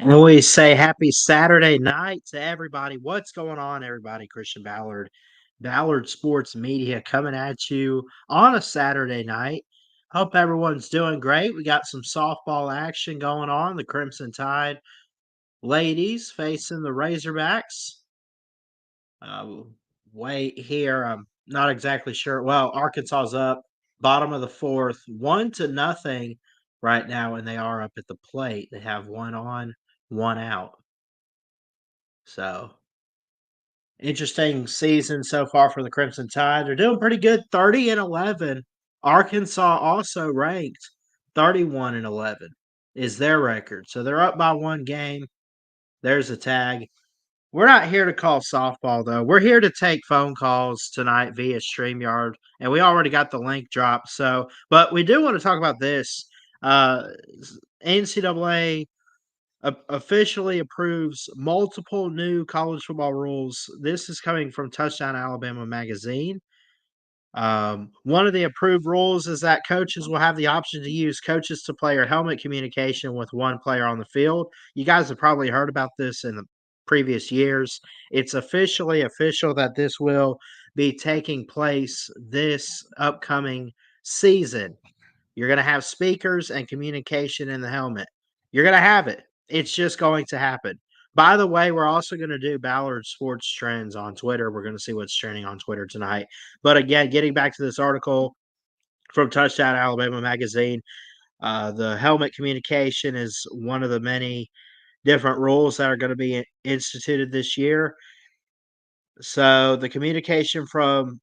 And we say happy Saturday night to everybody. What's going on, everybody? Christian Ballard, Ballard Sports Media coming at you on a Saturday night. Hope everyone's doing great. We got some softball action going on. The Crimson Tide ladies facing the Razorbacks. Uh, Wait here. I'm not exactly sure. Well, Arkansas's up, bottom of the fourth, 1-0 right now, and they are up at the plate. They have one on, one out. So interesting season so far for the Crimson Tide. They're doing pretty good, 30-11. Arkansas also ranked 31-11 is their record. So they're up by one game. There's a tag. We're not here to call softball though. We're here to take phone calls tonight via StreamYard, and we already got the link dropped. So, but we do want to talk about this. Uh, NCAA officially approves multiple new college football rules. This is coming from Touchdown Alabama magazine. One of the approved rules is that coaches will have the option to use coaches to player helmet communication with one player on the field. You guys have probably heard about this in the previous years. It's officially official that this will be taking place this upcoming season. You're going to have speakers and communication in the helmet. You're going to have it. It's just going to happen. By the way, we're also going to do Ballard Sports Trends on Twitter. We're going to see what's trending on Twitter tonight. But again, getting back to this article from Touchdown Alabama magazine, the helmet communication is one of the many different rules that are going to be instituted this year. So the communication from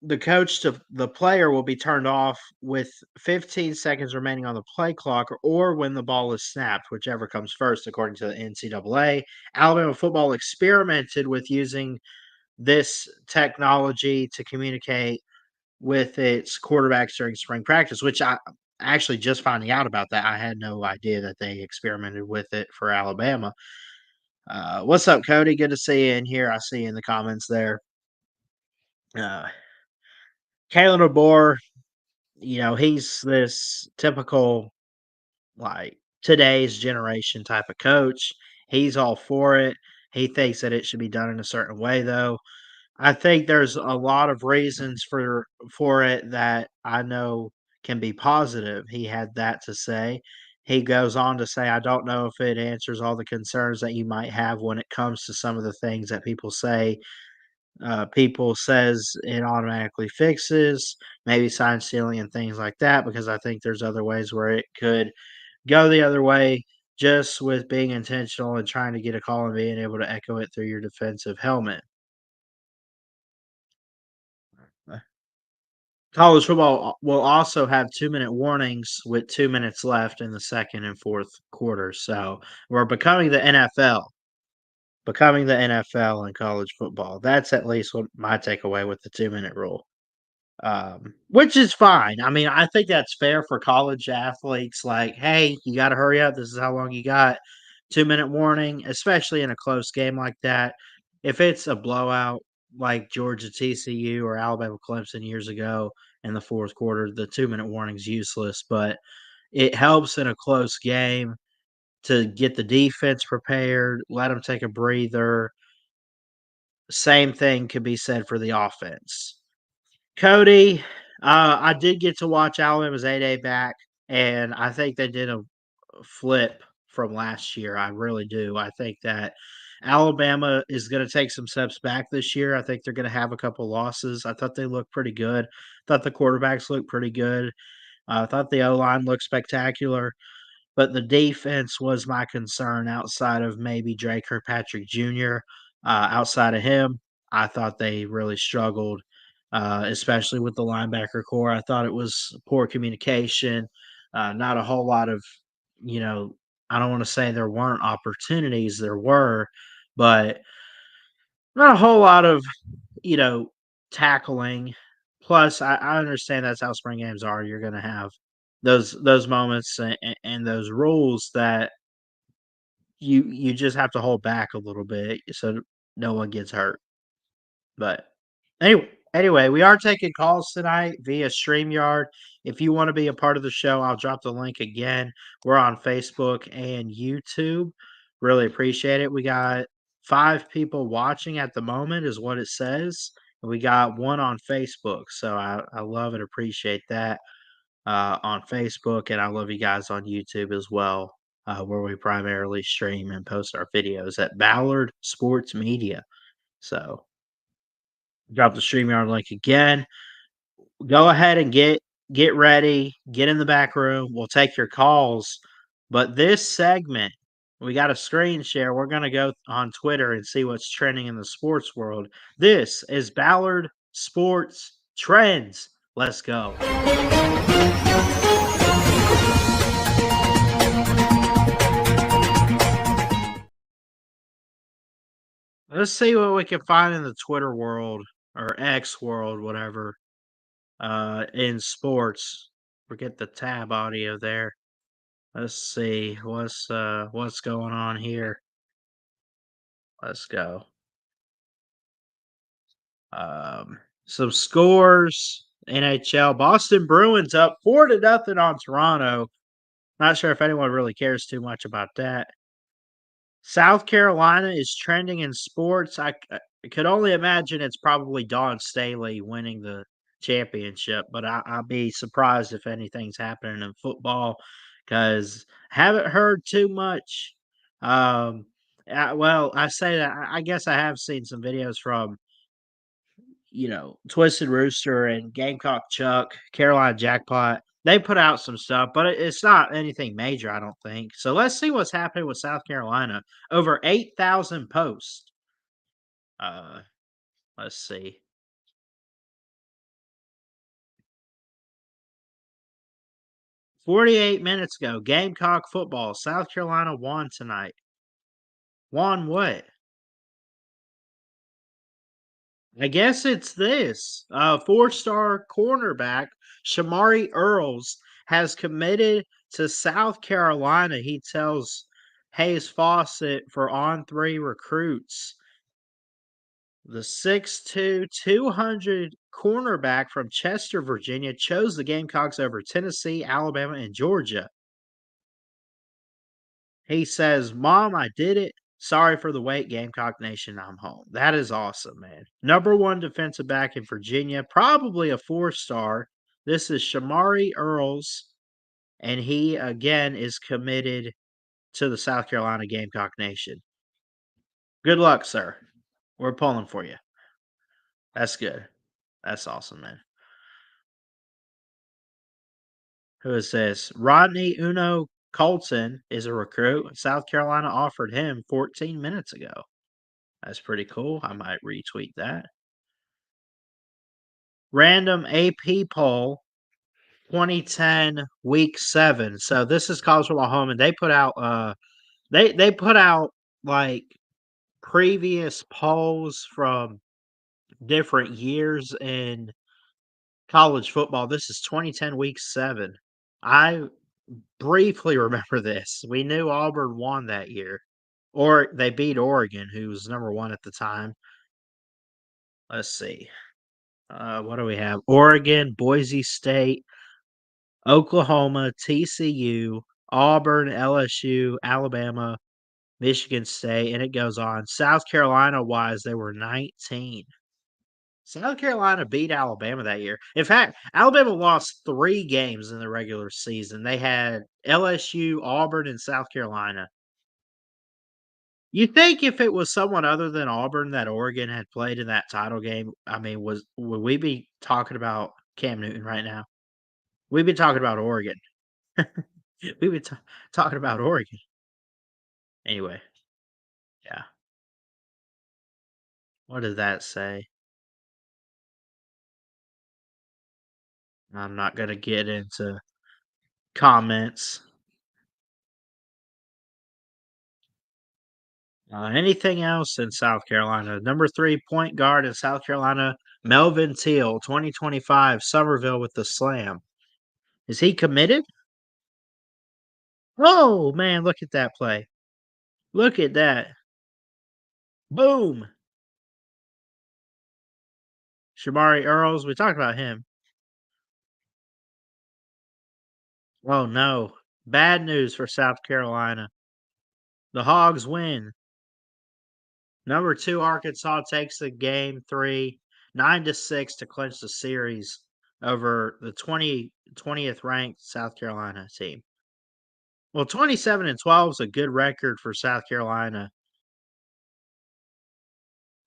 the coach to the player will be turned off with 15 seconds remaining on the play clock or when the ball is snapped, whichever comes first, according to the NCAA. Alabama football experimented with using this technology to communicate with its quarterbacks during spring practice, which I actually just finding out about that. I had no idea that they experimented with it for Alabama. What's up, Cody? Good to see you in here. I see you in the comments there. Uh, Kalen DeBoer, he's this typical, like, today's generation type of coach. He's all for it. He thinks that it should be done in a certain way, though. I think there's a lot of reasons for it that I know can be positive. He had that to say. He goes on to say, I don't know if it answers all the concerns that you might have when it comes to some of the things that people says it automatically fixes, maybe sign stealing and things like that, because I think there's other ways where it could go the other way just with being intentional and trying to get a call and being able to echo it through your defensive helmet. Uh, College football will also have 2-minute warnings with 2 minutes left in the second and fourth quarters. So we're becoming the NFL in college football. That's at least what my takeaway with the 2-minute rule. Which is fine. I mean, I think that's fair for college athletes. Like, hey, you got to hurry up. This is how long you got. 2-minute warning, especially in a close game like that. If it's a blowout like Georgia TCU or Alabama Clemson years ago in the fourth quarter, the 2-minute warning's useless. But it helps in a close game to get the defense prepared, let them take a breather. Same thing could be said for the offense. Cody, I did get to watch Alabama's A-Day back, and I think they did a flip from last year. I really do. I think that Alabama is going to take some steps back this year. I think they're going to have a couple losses. I thought they looked pretty good. Thought the quarterbacks looked pretty good. I thought the O-line looked spectacular, but the defense was my concern outside of maybe Drake Kirkpatrick Jr. Outside of him, I thought they really struggled, especially with the linebacker core. I thought it was poor communication, not a whole lot of, you know, I don't want to say there weren't opportunities, there were, but not a whole lot of, you know, tackling. Plus, I understand that's how spring games are. You're going to have those moments and those rules that you just have to hold back a little bit so no one gets hurt. But anyway, we are taking calls tonight via StreamYard. If you want to be a part of the show, I'll drop the link again. We're on Facebook and YouTube. Really appreciate it. We got 5 people watching at the moment is what it says, and we got 1 on Facebook, so I love and appreciate that, on Facebook, and I love you guys on YouTube as well, where we primarily stream and post our videos at Ballard Sports Media. So, drop the StreamYard link again. Go ahead and get ready, get in the back room. We'll take your calls. But this segment, we got a screen share. We're gonna go on Twitter and see what's trending in the sports world. This is Ballard Sports Trends. Let's go. Let's see what we can find in the Twitter world or X world, whatever, in sports. Forget the tab audio there. Let's see what's going on here. Let's go. Some scores. NHL Boston Bruins up 4-0 on Toronto. Not sure if anyone really cares too much about that. South Carolina is trending in sports. I could only imagine it's probably Dawn Staley winning the championship, but I'll be surprised if anything's happening in football because haven't heard too much. Um, well, I say that I guess I have seen some videos from Twisted Rooster and Gamecock Chuck, Carolina Jackpot. They put out some stuff, but it's not anything major, I don't think. So let's see what's happening with South Carolina. Over 8,000 posts. Uh, let's see. 48 minutes ago, Gamecock football. South Carolina won tonight. Won what? I guess it's this. Four-star cornerback Shamari Earls has committed to South Carolina. He tells Hayes Fawcett for On3 Recruits. The 6'2", 200 cornerback from Chester, Virginia, chose the Gamecocks over Tennessee, Alabama, and Georgia. He says, "Mom, I did it. Sorry for the wait, Gamecock Nation. I'm home." That is awesome, man. Number 1 defensive back in Virginia, probably a 4-star. This is Shamari Earls, and he again is committed to the South Carolina Gamecock Nation. Good luck, sir. We're pulling for you. That's good. That's awesome, man. Who is this? Rodney Uno Colton is a recruit. South Carolina offered him 14 minutes ago. That's pretty cool. I might retweet that. Random AP poll 2010 week 7. So this is college football home and they put out they put out like previous polls from different years in college football. This is 2010 week 7. I briefly remember this. We knew Auburn won that year. Or they beat Oregon, who was number 1 at the time. Let's see. What do we have? Oregon, Boise State, Oklahoma, TCU, Auburn, LSU, Alabama, Michigan State, and it goes on. South Carolina wise, they were 19. South Carolina beat Alabama that year. In fact, Alabama lost 3 games in the regular season. They had LSU, Auburn, and South Carolina. You think if it was someone other than Auburn that Oregon had played in that title game, I mean, would we be talking about Cam Newton right now? We'd be talking about Oregon. We would talking about Oregon. Anyway, yeah. What did that say? I'm not gonna get into comments. Anything else in South Carolina? Number 3 point guard in South Carolina, Melvin Teal, 2025, Somerville with the slam. Is he committed? Oh man, look at that play. Look at that. Boom. Shamari Earls, we talked about him. Oh no. Bad news for South Carolina. The Hogs win. Number 2, Arkansas takes the game 3, 9-6 to clinch the series over the 20th ranked South Carolina team. Well, 27-12 is a good record for South Carolina.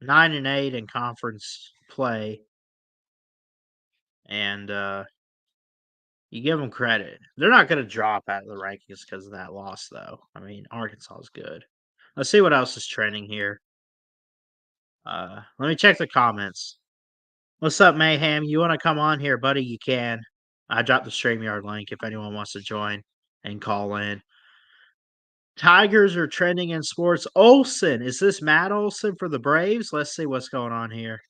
9-8 in conference play, and you give them credit. They're not going to drop out of the rankings because of that loss, though. I mean, Arkansas is good. Let's see what else is trending here. Let me check the comments. What's up, Mayhem? You want to come on here, buddy? You can. I dropped the StreamYard link if anyone wants to join and call in. Tigers are trending in sports. Olsen. Is this Matt Olson for the Braves? Let's see what's going on here.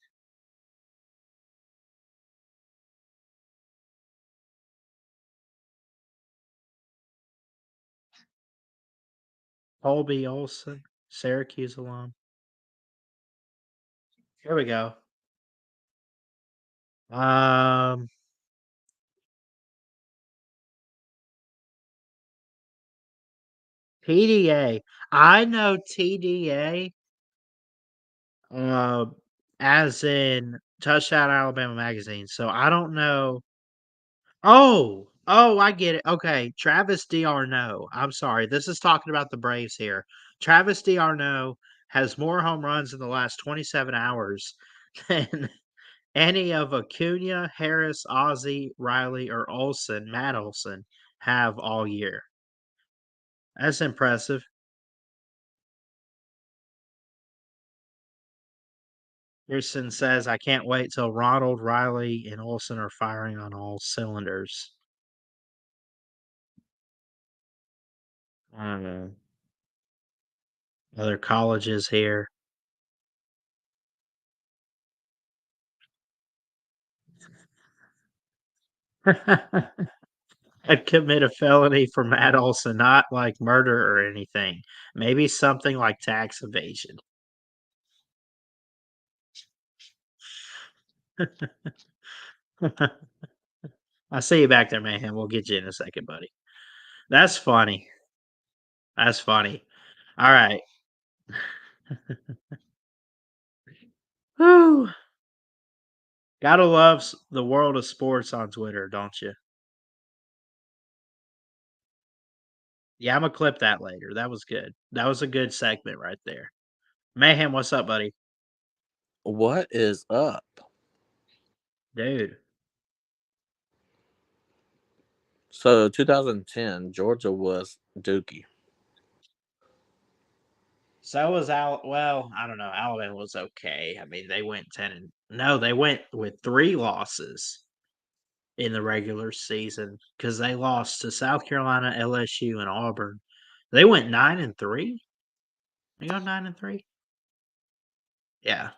Colby Olson, Syracuse alum. Here we go. TDA. I know TDA as in Touchdown Alabama Magazine. So I don't know. Oh, I get it. Okay, Travis d'Arnaud. I'm sorry. This is talking about the Braves here. Travis d'Arnaud has more home runs in the last 27 hours than any of Acuna, Harris, Ozzie, Riley, or Olson, Matt Olson, have all year. That's impressive. Pearson says, I can't wait till Ronald, Riley, and Olson are firing on all cylinders. I don't know. Other colleges here. I'd commit a felony for Matt Olson, not like murder or anything. Maybe something like tax evasion. I see you back there, Mayhem. We'll get you in a second, buddy. That's funny. That's funny. All right. Whew. Gotta love the world of sports on Twitter, don't you? Yeah, I'm gonna clip that later. That was good. That was a good segment right there. Mayhem, what's up, buddy? What is up? Dude. So 2010, Georgia was Dookie. So was well, I don't know. Alabama was okay. I mean, they went 10 and no, they went with 3 losses in the regular season because they lost to South Carolina, LSU, and Auburn. They went 9-3. They go 9-3. Yeah.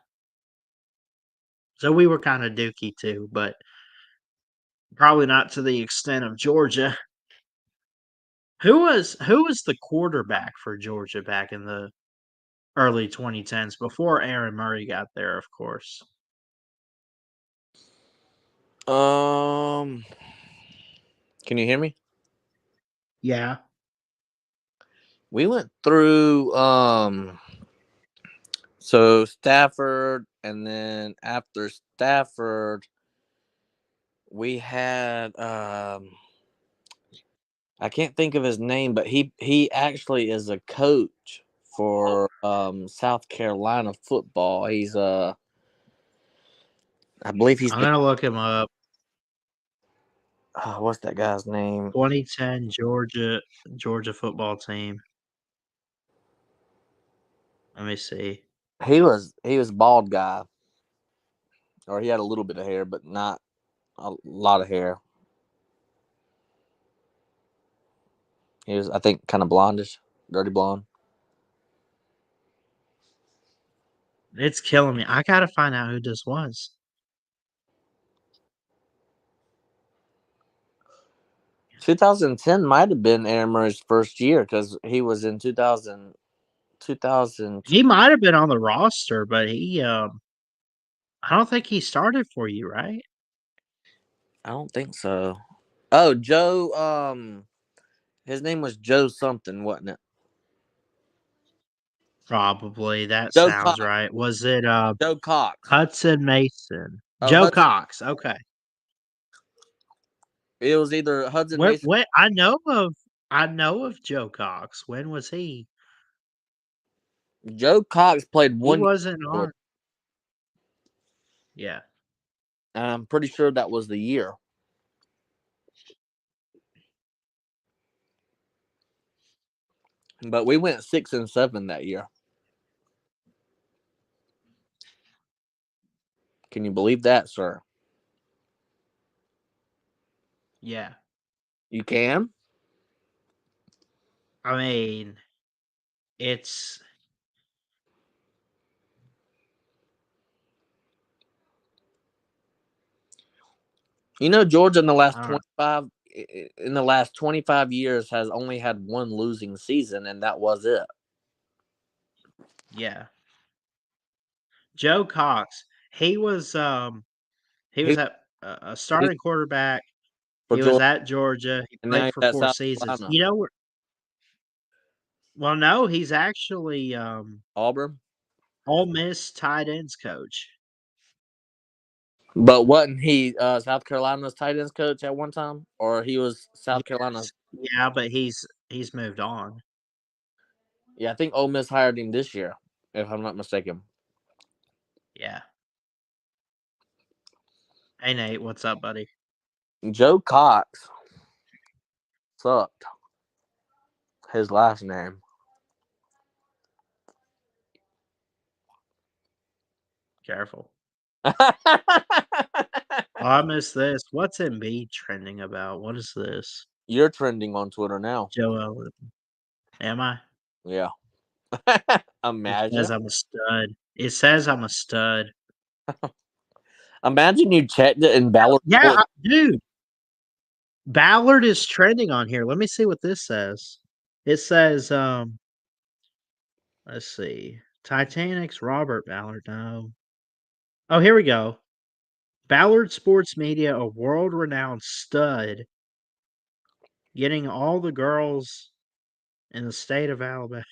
So we were kind of dookie too, but probably not to the extent of Georgia. Who was the quarterback for Georgia back in the early 2010s before Aaron Murray got there, of course? Um, can you hear me? Yeah. We went through so Stafford, and then after Stafford we had I can't think of his name, but he actually is a coach for South Carolina football. He's I believe he's I'm gonna look him up. what's that guy's name? 2010 Georgia football team. Let me see. He was bald guy, or he had a little bit of hair, but not a lot of hair. He was, I think, kind of blondish, dirty blonde. It's killing me. I gotta find out who this was. 2010 might have been Aaron Murray's first year because he was in 2000. He might have been on the roster, but I don't think he started for you, right? I don't think so. Oh, Joe. His name was Joe something, wasn't it? Probably. That Joe sounds Cox. right. Was it Joe Cox. Hudson Mason? Oh, Joe Hudson. Cox. Okay. It was either Hudson What Mason. what I know of Joe Cox. When was he? Joe Cox played He 1 wasn't year. on. Yeah. I'm pretty sure that was the year. But we went 6-7 that year. Can you believe that, sir? Yeah. You can? I mean, it's You know, Georgia in the last I don't 25 years has only had one losing season, and that was it. yeah. Joe Cox. He was He a he starting quarterback. for He was Georgia, at Georgia. He and now played he's for at 4 South seasons. Carolina. You know where well, no, he's actually Auburn. Ole Miss tight ends coach. But wasn't he South Carolina's tight ends coach at one time? Or he was South Carolina? Yes. Yeah, but he's moved on. Yeah, I think Ole Miss hired him this year, if I'm not mistaken. Yeah. Hey Nate, what's up, buddy? Joe Cox sucked. His last name. Careful. Oh, I missed this. What's Embiid trending about? What is this? You're trending on Twitter now. Joel. Am I? Yeah. It says Imagine. I'm a stud. It says I'm a stud. Imagine you checked it in Ballard Yeah, Sports. dude. Ballard is trending on here. Let me see what this says. It says, let's see. Titanic's Robert Ballard. No. Oh, here we go. Ballard Sports Media, a world-renowned stud, getting all the girls in the state of Alabama.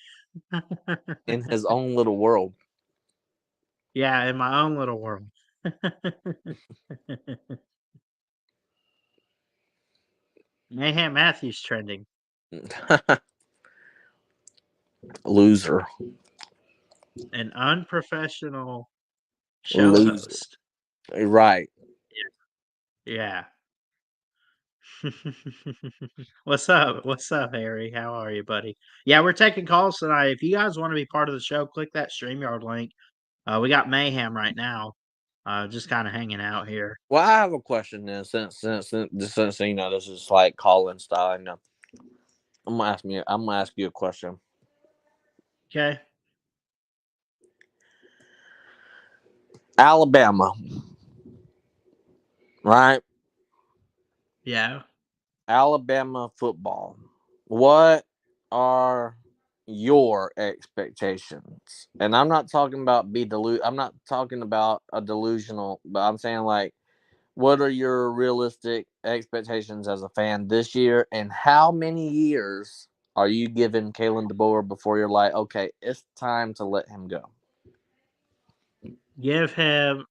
In his own little world. Yeah, in my own little world. Mayhem Matthews trending. Loser. An unprofessional show Loser. host. Right. Yeah. What's up? What's up, Harry? How are you, buddy? Yeah, we're taking calls tonight. If you guys want to be part of the show, click that StreamYard link. We got Mayhem right now. Just kind of hanging out here. Well, I have a question then, since you know this is like calling style. You know, I'm gonna ask you a question. Okay. Alabama, right? Yeah. Alabama football. What are your expectations? And I'm not talking about I'm not talking about a delusional, but I'm saying like, what are your realistic expectations as a fan this year? And how many years are you giving Kalen DeBoer before you're like, okay, it's time to let him go? Give him,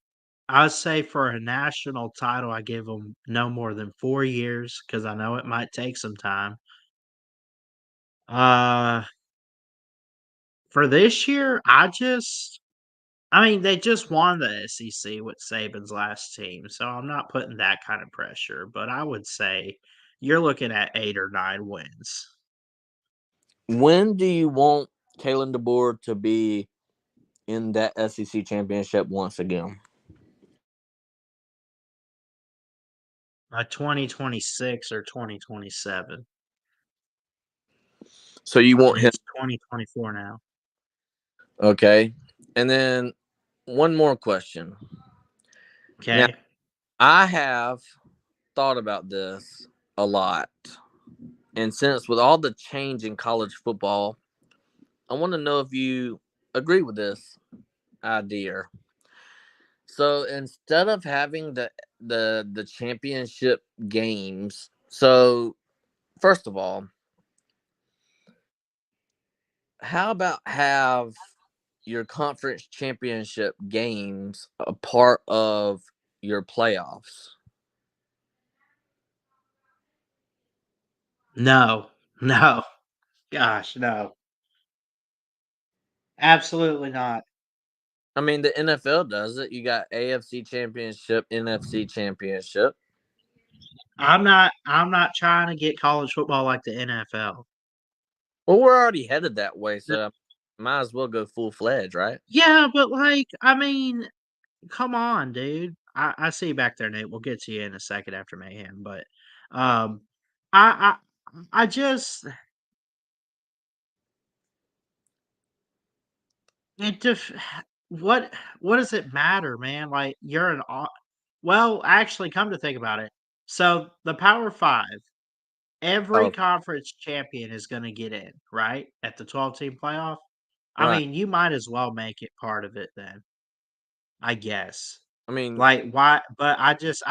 I'd say for a national title, I give him no more than 4 years because I know it might take some time. Uh, for this year, I mean, they just won the SEC with Saban's last team, so I'm not putting that kind of pressure, but I would say you're looking at 8 or 9 wins. When do you want Kalen DeBoer to be in that SEC championship once again? 2026 or 2027. So you I want mean, him? it's 2024 now. Okay, and then one more question. Now, Okay. I have thought about this a lot. And since with all the change in college football, I want to know if you agree with this idea. So instead of having the championship games, so first of all, how about have your conference championship games a part of your playoffs? No, no, gosh, no, absolutely not. I mean, the NFL does it. You got AFC championship, NFC championship. I'm not trying to get college football like the NFL. Well, we're already headed that way, so might as well go full fledged, right? Yeah, but like, I mean, come on, dude. I see you back there, Nate. We'll get to you in a second after mayhem, but um, I just it just what what does it matter, man? Like you're well, actually, come to think about it, so the Power Five, every Oh, conference champion is going to get in, right, at the 12-team playoff. I right. mean, you might as well make it part of it then, I guess. I mean, Like, why but I just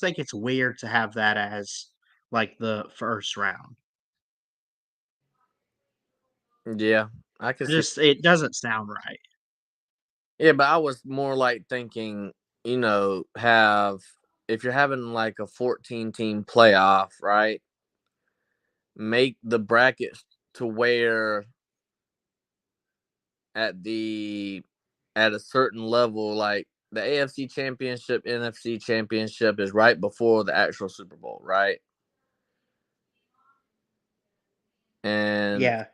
think it's weird to have that as, like, the first round. yeah, I can see. It doesn't sound right. Yeah, but I was more like thinking, have if you're having like a 14 team playoff, right? Make the brackets to where at the at a certain level, like the AFC Championship, NFC Championship is right before the actual Super Bowl, right? And Yeah,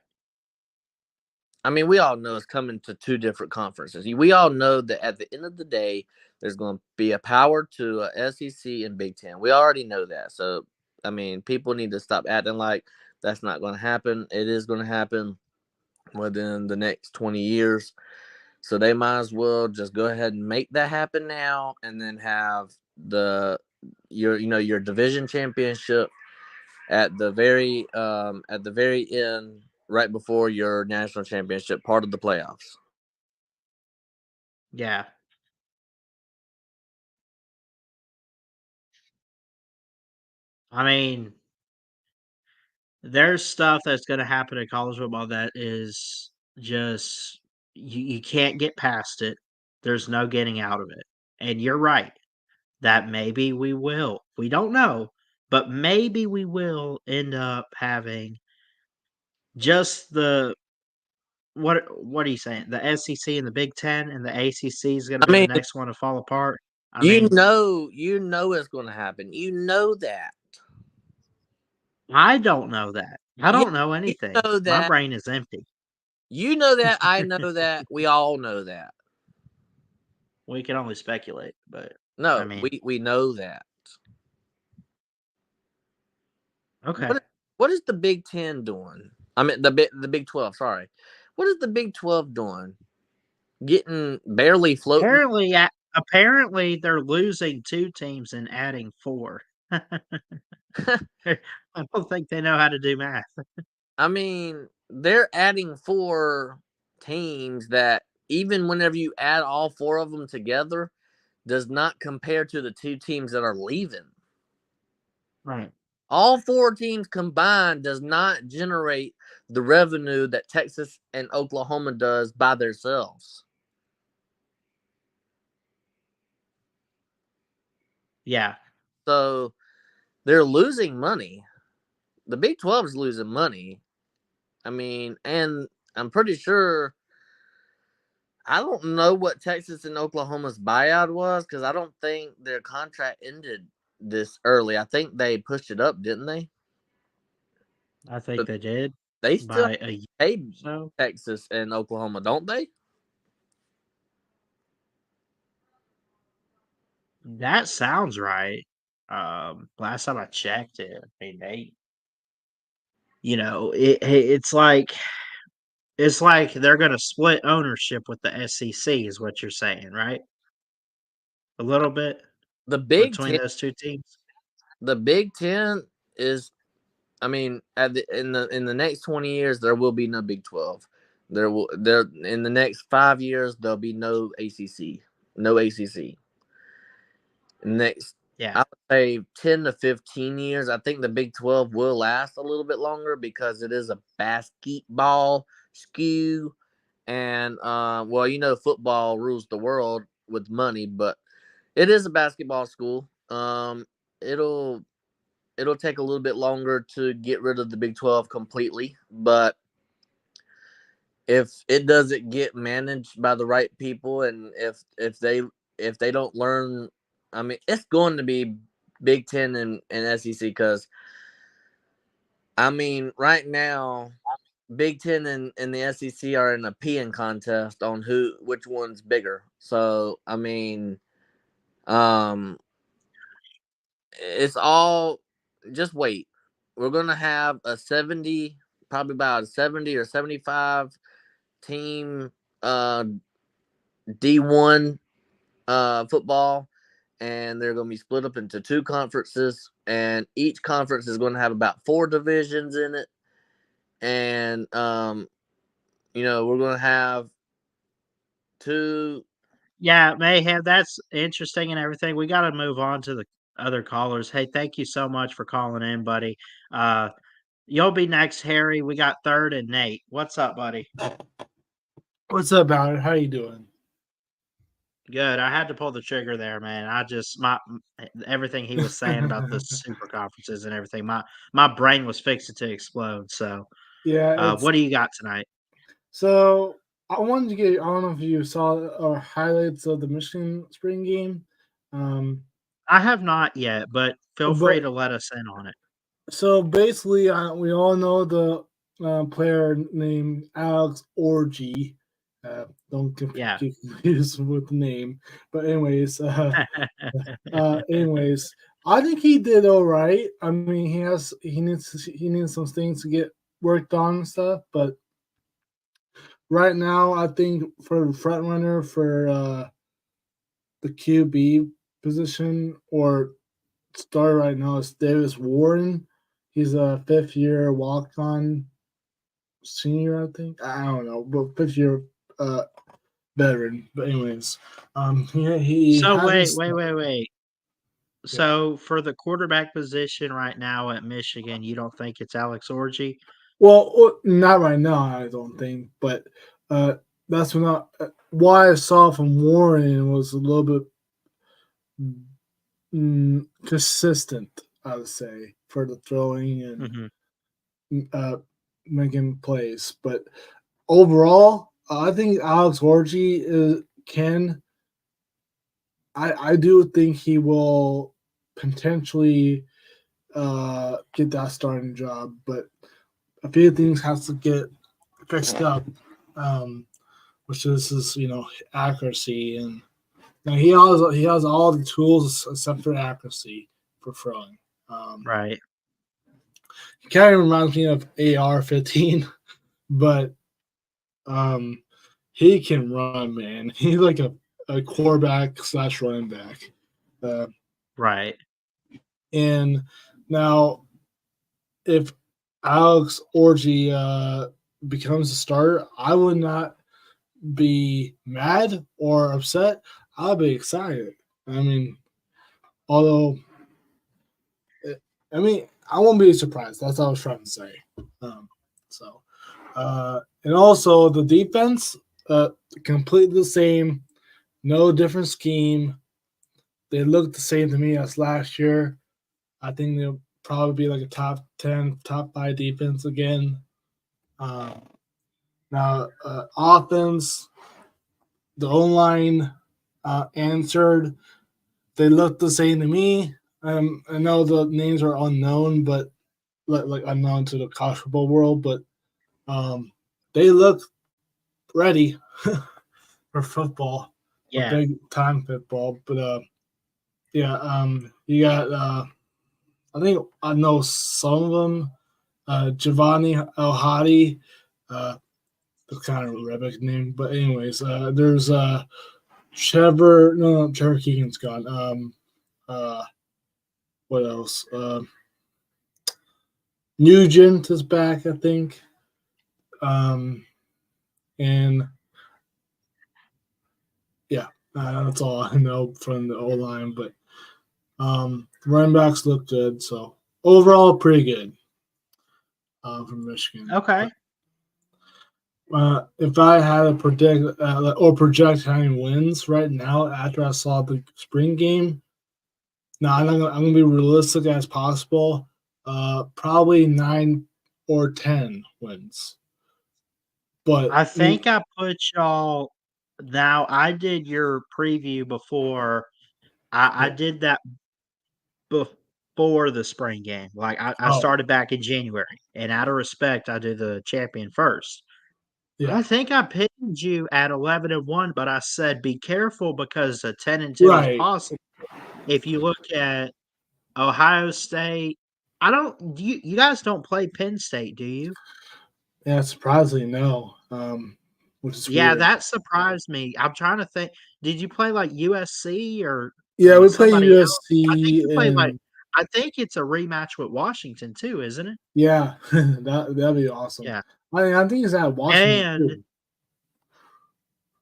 I mean, we all know it's coming to two different conferences. We all know that at the end of the day, there's going to be a power to SEC and Big Ten. We already know that. So, I mean, people need to stop acting like that's not going to happen. It is going to happen within the next 20 years. So they might as well just go ahead and make that happen now, and then have your division championship at the very end, right before your national championship, part of the playoffs. yeah. I mean, there's stuff that's gonna happen in college football that is just you can't get past it. There's no getting out of it. And you're right, that maybe we will. We don't know, but maybe we will end up having just the what are you saying? The SEC and the Big Ten and the ACC is going to I be the mean, next one to fall apart. I mean, you know it's going to happen. You know that. I don't know that. I Yeah, don't know you anything. know My that. brain is empty. You know that. I know that. We all know that. We can only speculate, but I No, mean, we know that. okay. What what is the Big Ten doing? I mean the Big 12. Sorry, what is the Big 12 doing? Getting barely floating. Apparently, they're losing 2 teams and adding 4. I don't think they know how to do math. I mean, they're adding four teams that even whenever you add all four of them together, does not compare to the two teams that are leaving. Right. All four teams combined does not generate the revenue that Texas and Oklahoma does by themselves. Yeah. So they're losing money. The Big 12 is losing money. I mean, and I'm pretty sure I don't know what Texas and Oklahoma's buyout was because I don't think their contract ended this early. I think they pushed it up, didn't they? I think But they did they still by a year paid or so. Texas and Oklahoma, don't they? That sounds right. Last time I checked it, I mean, it's like they're gonna split ownership with the SEC is what you're saying, right? A little bit The Big between Ten, those 2 teams? the Big Ten is. I mean, in the next 20 years, there will be no Big 12. There in the next 5 years there'll be no ACC, no ACC. Next, Yeah. I would say 10 to 15 years. I think the Big 12 will last a little bit longer because it is a basketball skew, And football rules the world with money, but it is a basketball school. It'll take a little bit longer to get rid of the Big 12 completely, but if it doesn't get managed by the right people, and if they don't learn, I mean, it's going to be Big 10 and SEC, because I mean, right now Big 10 and the SEC are in a peeing contest on which one's bigger. So I mean, it's all, just wait. We're gonna have probably about a 70 or 75 team D1 football, and they're going to be split up into 2 conferences, and each conference is going to have about 4 divisions in it. And we're going to have 2. Yeah, Mayhem, that's interesting and everything. We got to move on to the other callers. Hey, thank you so much for calling in, buddy. You'll be next, Harry. We got third and Nate. What's up, buddy? What's up, Ballard? How you doing? Good. I had to pull the trigger there, man. Everything he was saying about the super conferences and everything, my brain was fixing to explode. So, Yeah. what do you got tonight? So I wanted to get. I don't know if you saw highlights of the Michigan spring game. I have not yet, but feel free to let us in on it. So basically, we all know the player named Alex Orji. Don't get confused with the name. But anyways, I think he did all right. I mean, he needs some things to get worked on and stuff. But right now, I think for the front runner for the QB position or star right now is Davis Warren. He's a 5th-year walk-on senior, I think. I don't know, but 5th-year veteran. But anyways, he. So wait. So for the quarterback position right now at Michigan, you don't think it's Alex Orji? Well, not right now, I don't think. But that's what I saw from Warren was a little bit consistent, I would say, for the throwing and making plays. But overall, I think Alex Orji can. I do think he will potentially get that starting job, but a few things has to get fixed up, which is his accuracy, and he has all the tools except for accuracy for throwing. Right. He kind of reminds me of AR-15, but he can run, man. He's like a quarterback / running back. Right. And now, if Alex Orji becomes a starter, I would not be mad or upset. I'll be excited. I mean, I won't be surprised. That's what I was trying to say. And also the defense, completely the same, no different scheme. They look the same to me as last year. I think they'll probably be like a top 10, top 5 defense again. Now, offense, the O-line answered. They look the same to me. I know the names are unknown, but like unknown to the college football world, but they look ready for football, for big time football. But you got I think I know some of them. Giovanni El-Hadi, that's kind of a Rebek name, but anyways, there's Trevor Keegan's gone. What else? Nugent is back, I think. And yeah, that's all I know from the O-line, but running backs look good, so overall pretty good from Michigan. Okay. If I had to predict or project how many wins right now after I saw the spring game, no, I'm gonna be realistic as possible. Probably 9 or 10 wins. But I think I put y'all. Now I did your preview before. I did that before the spring game. Like I Oh, started back in January, and out of respect, I do the champion first. yeah, I think I pinned you at 11-1, but I said be careful because a 10-2 is right. possible. If you look at Ohio State, I don't. You guys don't play Penn State, do you? Yeah, surprisingly, no. Which is Yeah, weird. that surprised me. I'm trying to think. Did you play like USC or Yeah, we play somebody else? I think USC you played like. and I think it's a rematch with Washington too, isn't it? yeah, that'd be awesome. Yeah, I think it's at Washington and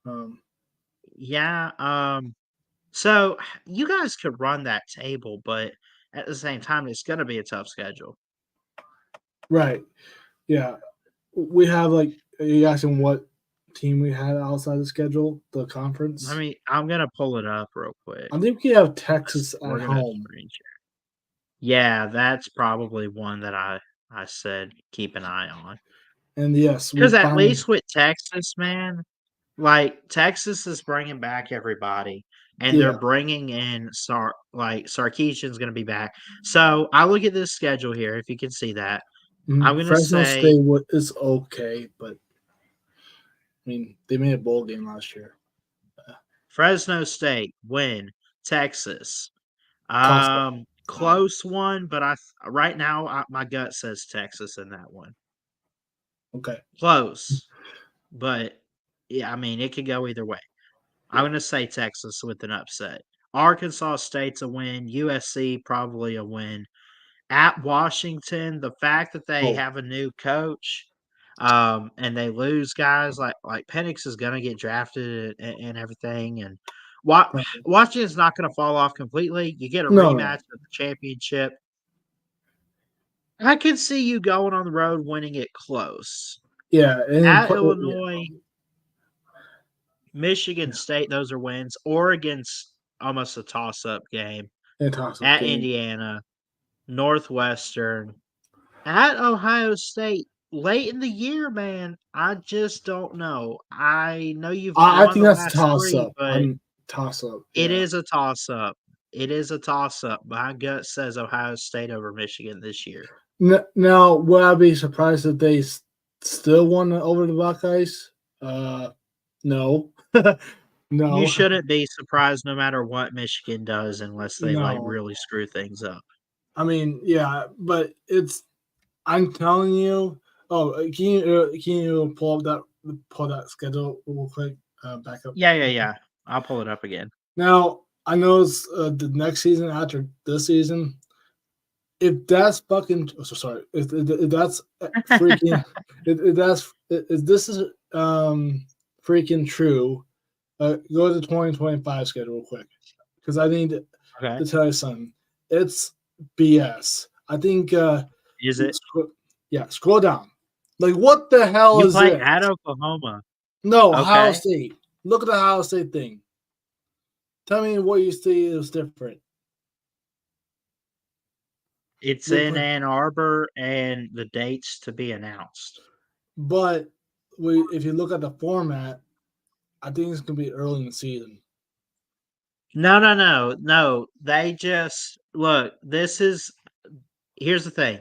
too. Um, yeah. So you guys could run that table, but at the same time, it's going to be a tough schedule. right. Yeah. We have like are you asking what team we had outside the schedule, the conference? I'm going to pull it up real quick. I think we have Texas We're at going to home. screen share. Yeah, that's probably one that I said keep an eye on. And yes, we Because at finally least with Texas, man, like Texas is bringing back everybody, and they're yeah. bringing in Sarkisian's going to be back. So I look at this schedule here. If you can see that, I'm going to Fresno say State is okay, but I mean they made a bowl game last year. Fresno State win, Texas. Toss up. Close one, but right now my gut says Texas in that one. Okay. Close, but yeah, I mean it could go either way. I'm going to say Texas with an upset. Arkansas State's a win. USC probably a win. At Washington, the fact that they Oh, have a new coach, and they lose guys like Penix is going to get drafted and everything, and probably. Washington's not going to fall off completely. You get a No, no. rematch of the championship. I could see you going on the road, winning it close. Yeah, and At Illinois, Michigan State, those are wins. Oregon's almost a toss-up game. toss up At game. Indiana, Northwestern, at Ohio State. Late in the year, man, I just don't know. I know you've I won think the that's a last toss 3, up. but I'm toss up. it Yeah. is a toss-up. It is a toss-up. My gut says Ohio State over Michigan this year. Now, would I be surprised if they still won over the Buckeyes? No. You No. shouldn't be surprised no matter what Michigan does unless they, like, No. really screw things up. I mean, yeah, but I'm telling you. Oh, can you pull that schedule real quick? Back up. Yeah. I'll pull it up again. Now, I know it's the next season after this season. If that's fucking sorry, if that's freaking, if this is freaking true, go to the 2025 schedule real quick because I need Okay. to tell you something. It's BS. I think. Is it? Scroll down. Like, what the hell You is play it? at Oklahoma. No, Okay. Ohio State. Look at the Ohio State thing. Tell me what you see is different. It's in Ann Arbor, and the dates to be announced. But if you look at the format, I think it's gonna be early in the season. No. They just look. Here's the thing.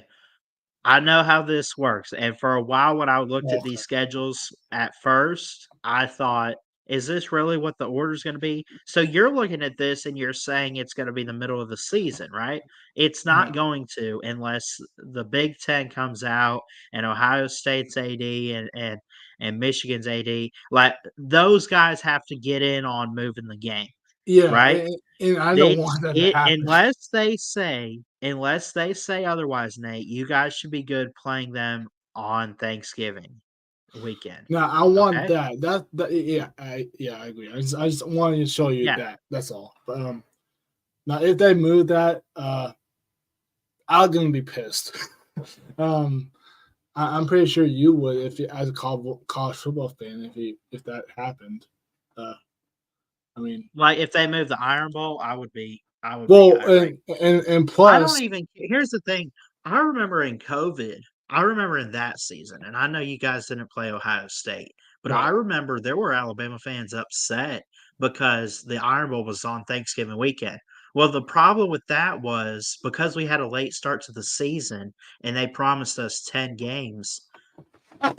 I know how this works, and for a while, when I looked at these schedules at first, I thought, "Is this really what the order's going to be?" So you're looking at this, and you're saying it's going to be the middle of the season, right? It's not going to unless the Big Ten comes out and Ohio State's AD and Michigan's AD. Like those guys have to get in on moving the game. Yeah, right? and I don't want that to happen. Unless they say otherwise, Nate, you guys should be good playing them on Thanksgiving weekend. No, I want Okay? that. I agree. I just wanted to show you that. That's all. But now if they move that, I'm gonna be pissed. I'm I'm pretty sure you would as a college football fan, if that happened. I mean, Like if they moved the Iron Bowl, I would be well, irate. and I don't plus, even. Here's the thing. I remember in COVID. I remember in that season, and I know you guys didn't play Ohio State, but I right, remember there were Alabama fans upset because the Iron Bowl was on Thanksgiving weekend. Well, the problem with that was because we had a late start to the season and they promised us 10 games.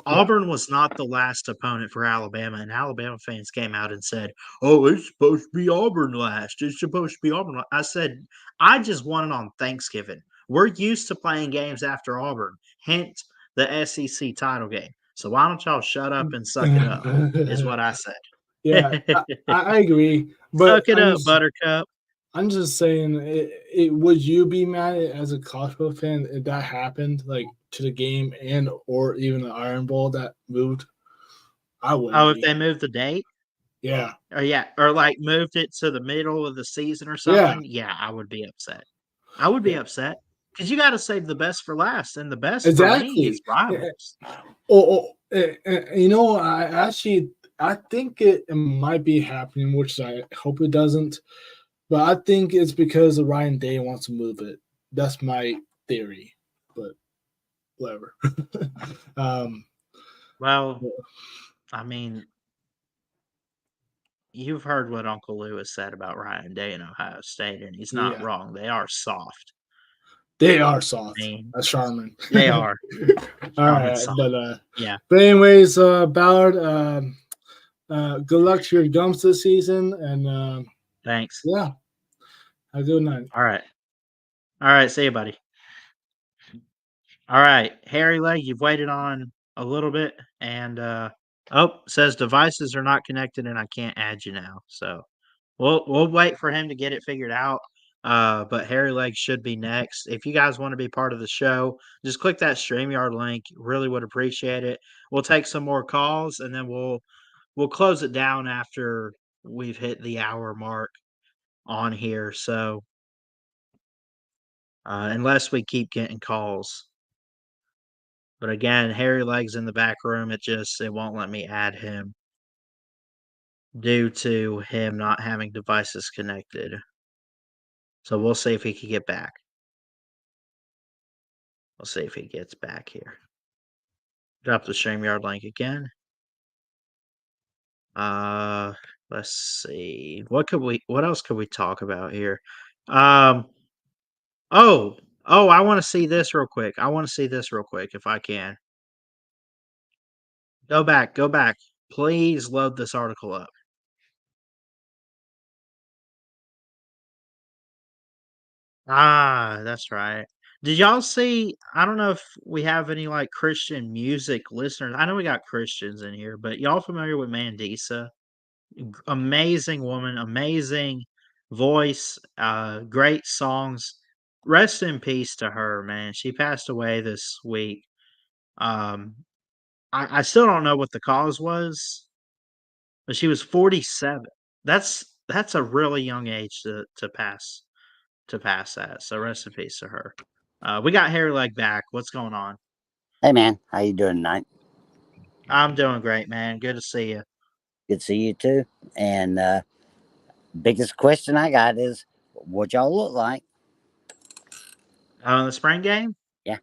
Auburn was not the last opponent for Alabama, and Alabama fans came out and said, "Oh, it's supposed to be Auburn last. It's supposed to be Auburn." I said, "I just won it on Thanksgiving. We're used to playing games after Auburn, hence the SEC title game. So why don't y'all shut up and suck it up?" Is what I said. yeah, I agree, but Suck it up, Buttercup. I'm just saying, would you be mad as a college football fan if that happened, like to the game and or even the Iron Bowl that moved? I wouldn't. Oh, if they moved the date? Yeah. Or like moved it to the middle of the season or Yeah. something? Yeah, I would be upset. I would be upset because you got to save the best for last, and the best for me is rivals. You know, I think it might be happening, which I hope it doesn't. But I think it's because Ryan Day wants to move it. That's my theory, but whatever. Well, I mean, you've heard what Uncle Lewis said about Ryan Day in Ohio State, and he's not wrong. They are soft. They are soft. I mean, That's Charmin. They are. All right, soft. But anyways, Ballard, good luck to your gums this season, and thanks. Yeah, have a good night. All right. See you, buddy. All right, Harry Leg, you've waited on a little bit, and says devices are not connected, and I can't add you now. So we'll wait for him to get it figured out. But Harry Leg should be next. If you guys want to be part of the show, just click that StreamYard link. Really would appreciate it. We'll take some more calls, and then we'll close it down after we've hit the hour mark on here. So unless we keep getting calls. But again, Harry Leg's in the back room. It won't let me add him due to him not having devices connected. So we'll see if he can get back. We'll see if he gets back here. Drop the StreamYard link again. Let's see. What else could we talk about here? I want to see this real quick. If I can. Go back. Please load this article up. That's right. Did y'all see? I don't know if we have any like Christian music listeners. I know we got Christians in here, but y'all familiar with Mandisa? Amazing woman, amazing voice, great songs. Rest in peace to her, man. She passed away this week. I still don't know what the cause was, but she was 47. That's a really young age to pass that. So rest in peace to her. We got Harry Leg back. What's going on? Hey man, how you doing tonight? I'm doing great, man. Good to see you. Good to see you too. And biggest question I got is, what y'all look like? The spring game? Yeah.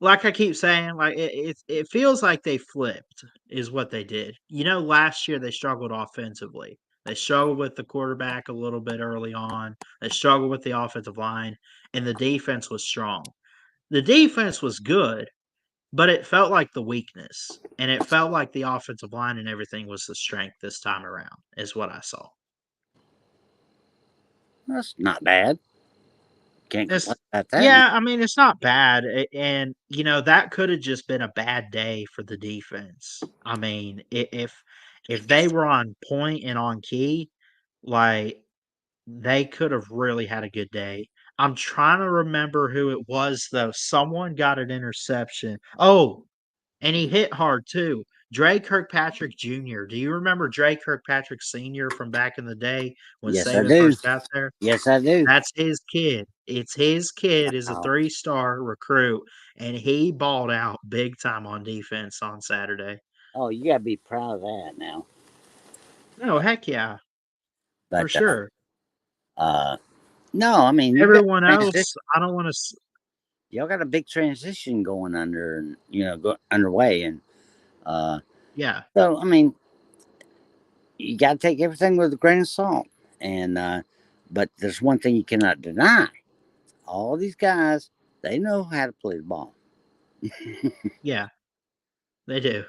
Like I keep saying, like it feels like they flipped, is what they did. You know, last year they struggled offensively. They struggled with the quarterback a little bit early on. They struggled with the offensive line, and the defense was strong. The defense was good, but it felt like the weakness, and it felt like the offensive line and everything was the strength this time around, is what I saw. That's not bad. Can't complain about that. Yeah, I mean, it's not bad, and, that could have just been a bad day for the defense. I mean, if they were on point and on key, like, they could have really had a good day. I'm trying to remember who it was, though. Someone got an interception. Oh, and he hit hard too. Dre Kirkpatrick Jr. Do you remember Dre Kirkpatrick Sr. from back in the day when Yes, I Saban do. first got there? Yes, I do. That's his kid. It's his kid is a Wow. 3-star recruit, and he balled out big time on defense on Saturday. Oh, you gotta be proud of that now. No, heck yeah, for But sure. no, I mean Everyone else, I don't want to. y'all got a big transition going underway, and Yeah, so I mean you got to take everything with a grain of salt. And but there's one thing you cannot deny: all these guys, they know how to play the ball. yeah, they do.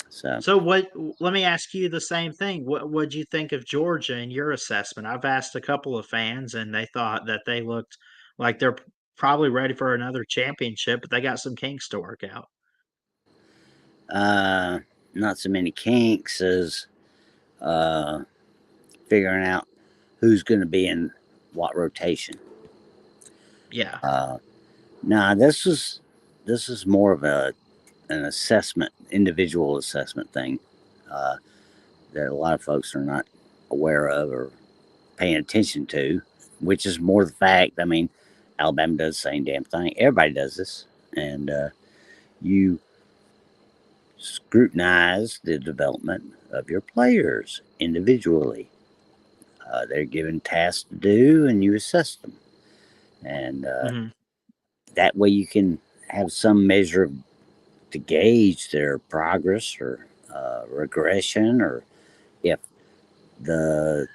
So So what? Let me ask you the same thing. What would you think of Georgia in your assessment? I've asked a couple of fans, and they thought that they looked like they're probably ready for another championship, but they got some kinks to work out. not so many kinks as figuring out who's going to be in what rotation. Yeah, Nah, this is more of an assessment, individual assessment thing that a lot of folks are not aware of or paying attention to, which is more the fact. I mean, Alabama does the same damn thing. Everybody does this, and you scrutinize the development of your players individually. They're given tasks to do, and you assess them, and mhm, that way you can have some measure of to gauge their progress or regression, or if the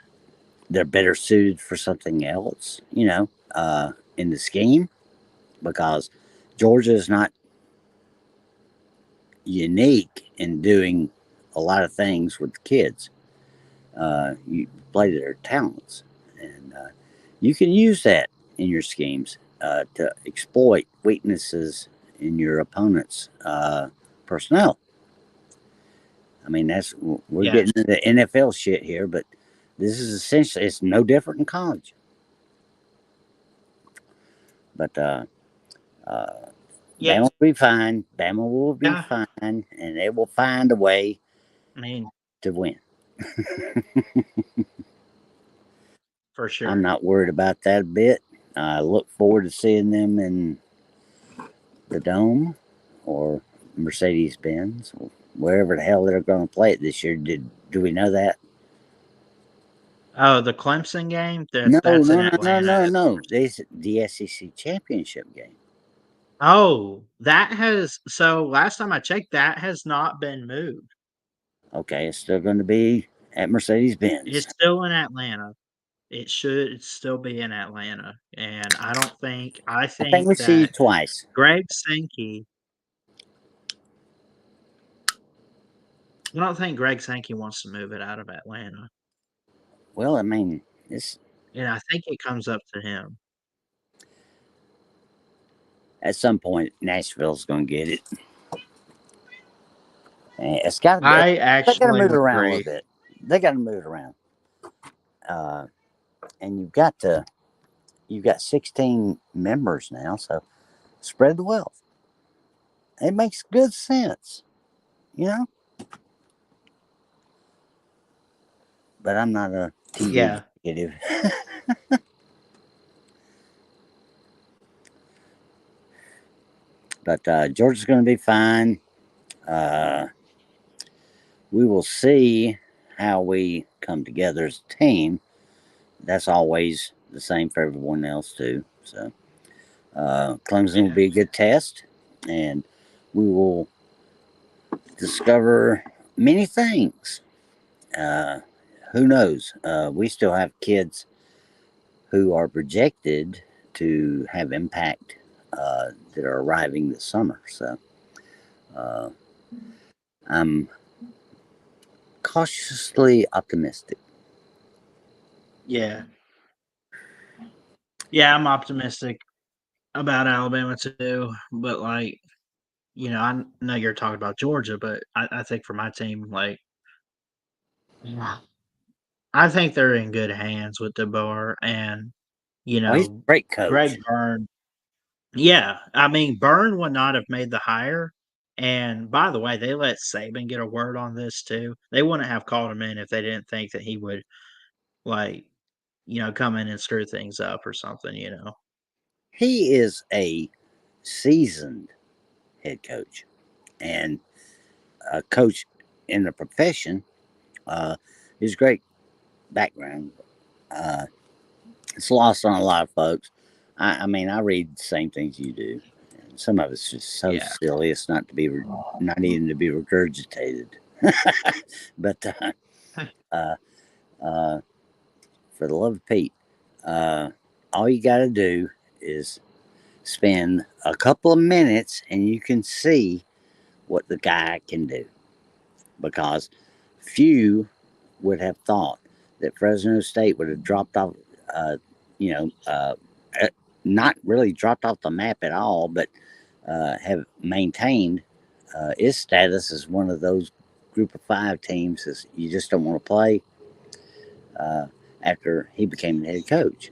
they're better suited for something else, in the scheme, because Georgia is not unique in doing a lot of things with kids. You play to their talents, and you can use that in your schemes to exploit weaknesses in your opponent's personnel. I mean, we're yes, getting into the NFL shit here, but this is essentially it's no different in college. But yeah, Bama will be fine. Bama will be yeah. fine, and they will find a way I mean, to win. for I'm sure. not worried about that a bit. I look forward to seeing them in the Dome or Mercedes Benz, or wherever the hell they're going to play it this year. Do we know that? Oh, the Clemson game? No, That's in no, no, no, Atlanta. no, no. This the SEC championship game. Oh, that has so last time I checked, that has not been moved. Okay, it's still going to be at Mercedes Benz. It's still in Atlanta. It should still be in Atlanta, and I I think think we see you that twice. Greg Sankey I don't think Greg Sankey wants to move it out of Atlanta, Well, I mean, it's and I think it comes up to him. at some point Nashville's going to get it. And it's got to be. I They got to actually move it would around a agree. little bit. They got to move it around. And you've got 16 members now, so spread the wealth. It makes good sense, you know. But I'm not a TV Yeah. executive. But Georgia's going to be fine. Uh, we will see how we come together as a team. That's always the same for everyone else too. So Clemson will Yeah. be a good test, and we will discover many things. Who knows? We still have kids who are projected to have impact that are arriving this summer. So uh, I'm cautiously optimistic. Yeah. Yeah, I'm optimistic about Alabama too, but I know you're talking about Georgia, but I think for my team, yeah, I think they're in good hands with DeBoer and, Oh, he's a great Greg coach. Byrne. Yeah, I mean, Byrne would not have made the hire. And by the way, they let Saban get a word on this too. They wouldn't have called him in if they didn't think that he would, like, come in and screw things up or something. He is a seasoned head coach and a coach in the profession. His great background. Uh, it's lost on a lot of folks. I mean, I read the same things you do. And some of it's just so Yeah. silly. It's not even to be regurgitated. But uh, uh, for the love of Pete, uh, all you got to do is spend a couple of minutes, and you can see what the guy can do. Because few would have thought that Fresno State would have dropped off, uh, you know, uh, not really dropped off the map at all, but have maintained its status as one of those group of five teams that you just don't want to play uh, after he became the head coach.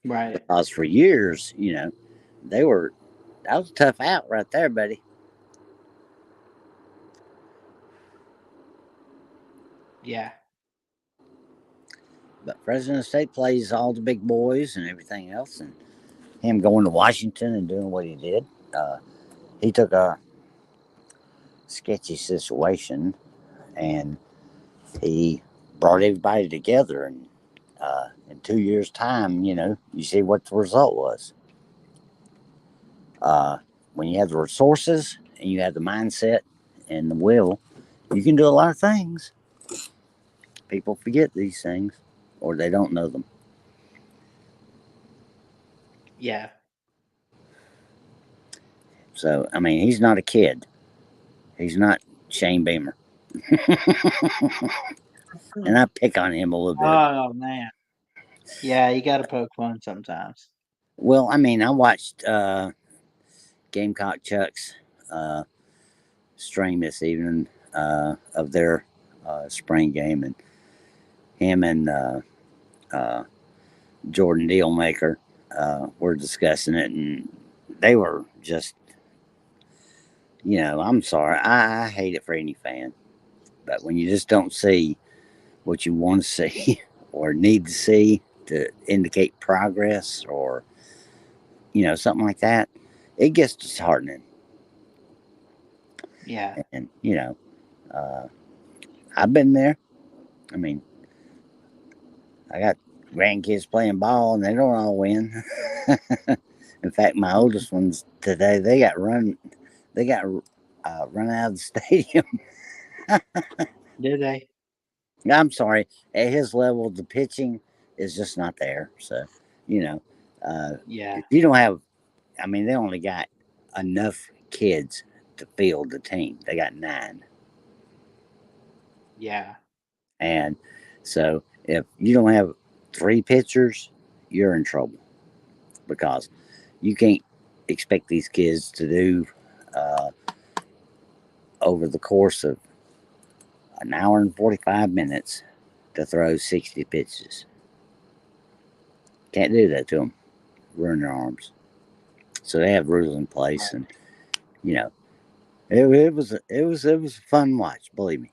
Right. Because for years, they were, that was a tough out right there, buddy. Yeah. But Fresno State plays all the big boys and everything else, and him going to Washington and doing what he did, he took a sketchy situation and he brought everybody together. And in 2 years' time, you see what the result was. When you have the resources and you have the mindset and the will, you can do a lot of things. People forget these things or they don't know them. Yeah. So, I mean, he's not a kid. He's not Shane Beamer. And I pick on him a little bit. Oh man. Yeah, you got to poke fun sometimes. Well, I mean, I watched Gamecock Chuck's stream this evening of their spring game, and him and Jordan Dealmaker were discussing it, and they were just, I'm sorry, I hate it for any fan, but when you just don't see what you want to see or need to see to indicate progress or something like that, it gets disheartening. Yeah. And I've been there. I mean, I got grandkids playing ball and they don't all win. In fact, my oldest ones today, they got run out of the stadium. Did they? I'm sorry, at his level, the pitching is just not there. So, Yeah. if you don't have, I mean, they only got enough kids to field the team. They got 9. Yeah. And so if you don't have 3 pitchers, you're in trouble because you can't expect these kids to do uh, over the course of an hour and 45 minutes to throw 60 pitches. Can't do that to them. Ruin their arms. So they have rules in place, and it was a fun watch. Believe me.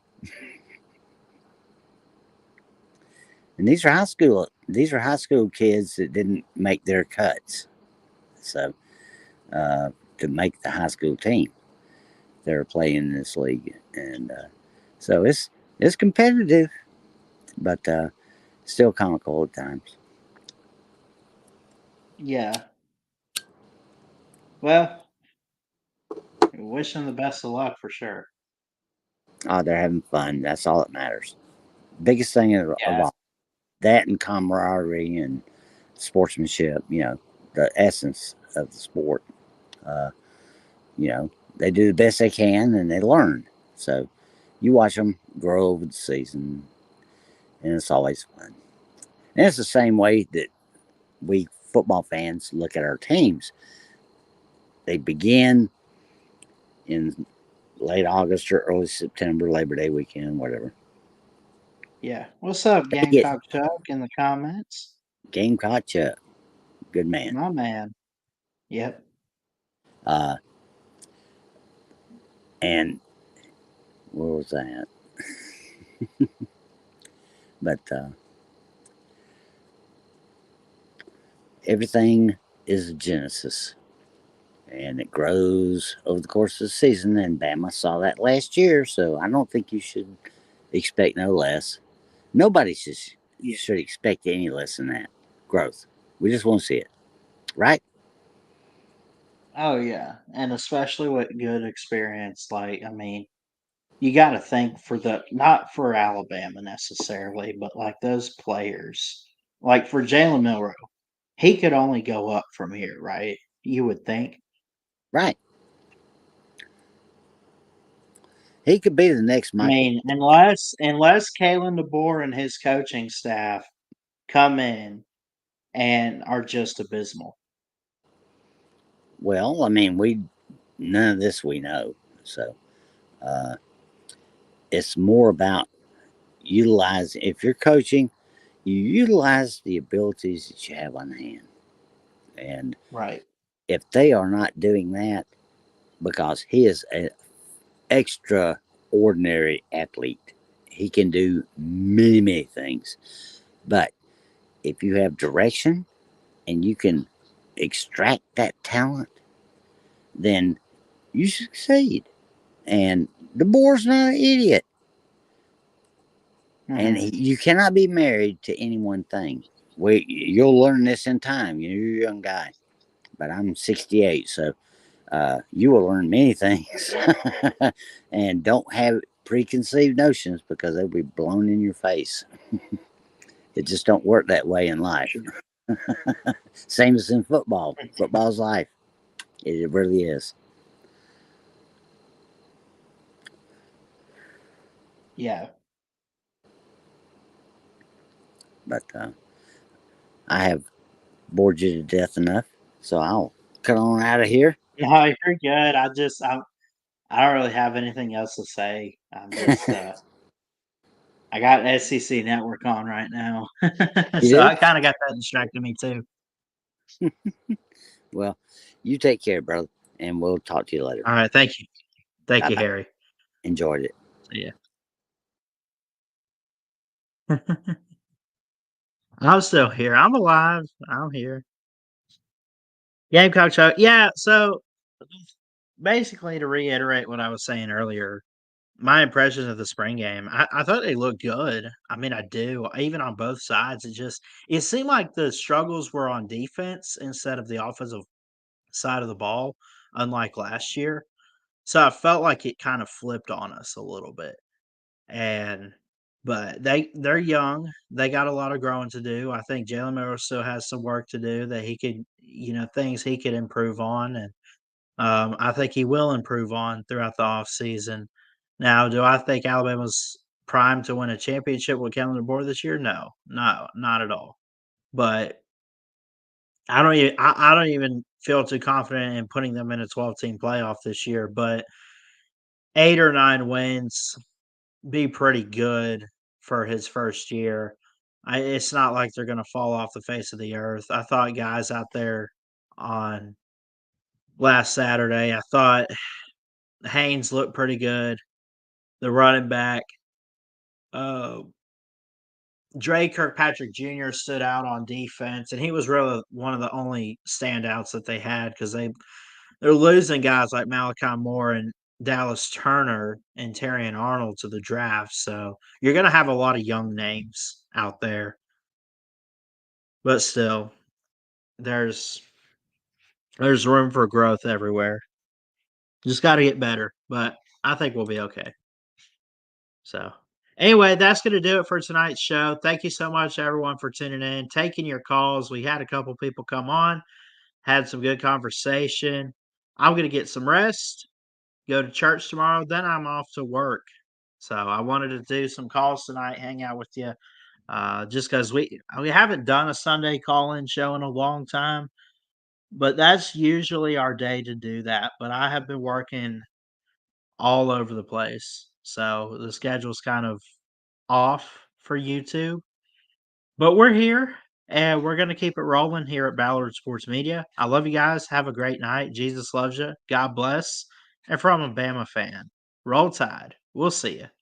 And these are high school kids that didn't make their cuts. So to make the high school team, they're playing in this league, and so it's competitive, but still comical at times. Yeah. Well, wish them the best of luck for sure. Oh, they're having fun. That's all that matters. Biggest thing of Yeah. all, that and camaraderie and sportsmanship. The essence of the sport. Uh, they do the best they can and they learn. So you watch them grow over the season, and it's always fun. And it's the same way that we football fans look at our teams. They begin in late August or early September, Labor Day weekend, whatever. Yeah. What's up, They get Gamecock Chuck in the comments? Gamecock Chuck, good man. My man. Yep. Uh, and where was that? But everything is a genesis, and it grows over the course of the season. And Bama saw that last year, so I don't think you should expect no less. Nobody should expect any less than that growth. We just want to see it, right? Oh yeah, and especially with good experience. Like, I mean, you got to think for the not for Alabama necessarily, but like those players, like for Jalen Milroe, he could only go up from here, right? You would think. Right. He could be the next I Michael. mean, unless Kalen DeBoer and his coaching staff come in and are just abysmal. Well, I mean, none of this we know, so uh, it's more about utilizing. If you're coaching, you utilize the abilities that you have on hand, and Right. if they are not doing that, because he is an extraordinary athlete, he can do many, many things. But if you have direction and you can extract that talent, then you succeed. And the boar's not an idiot. And Mhm. you cannot be married to any one thing. You'll learn this in time. You're a young guy, but I'm 68, so you will learn many things. And don't have preconceived notions because they'll be blown in your face. It just don't work that way in life. Sure. Same as in football. Football's life. It really is. Yeah. But I have bored you to death enough, so I'll cut on out of here. No, you're good. I don't really have anything else to say. I'm just I got SEC Network on right now. You So do? I kinda got that distracted me too. Well, you take care, brother, and we'll talk to you later. Alright, thank you. Thank Bye you, bye. Harry. Enjoyed it. See ya. I'm still here. I'm alive. I'm here. Gamecock Show. Yeah, so basically to reiterate what I was saying earlier, my impressions of the spring game, I thought they looked good. I mean, I do. Even on both sides, it seemed like the struggles were on defense instead of the offensive side of the ball, unlike last year. So I felt like it kind of flipped on us a little bit. And but they're young. They got a lot of growing to do. I think Jalen Miller still has some work to do that he could, things he could improve on, and I think he will improve on throughout the offseason. Now, do I think Alabama's primed to win a championship with Kellen DeBoer this year? No, no, not at all. But I don't even feel too confident in putting them in a 12-team playoff this year. But 8 or 9 wins be pretty good for his first year. It's not like they're going to fall off the face of the earth. I thought guys out there on last Saturday, I thought Haynes looked pretty good. The running back, uh, Dre Kirkpatrick Jr. stood out on defense, and he was really one of the only standouts that they had because they're losing guys like Malachi Moore and Dallas Turner and Terrion Arnold to the draft. So you're going to have a lot of young names out there, but still, there's there's room for growth everywhere. Just got to get better, but I think we'll be okay. So, anyway, that's going to do it for tonight's show. Thank you so much, everyone, for tuning in, taking your calls. We had a couple people come on, had some good conversation. I'm going to get some rest, go to church tomorrow. Then I'm off to work. So, I wanted to do some calls tonight, hang out with you, just because we haven't done a Sunday call in show in a long time. But that's usually our day to do that. But I have been working all over the place. So the schedule's kind of off for YouTube, but we're here. And we're going to keep it rolling here at Ballard Sports Media. I love you guys. Have a great night. Jesus loves you. God bless. And from a Bama fan, roll tide. We'll see you.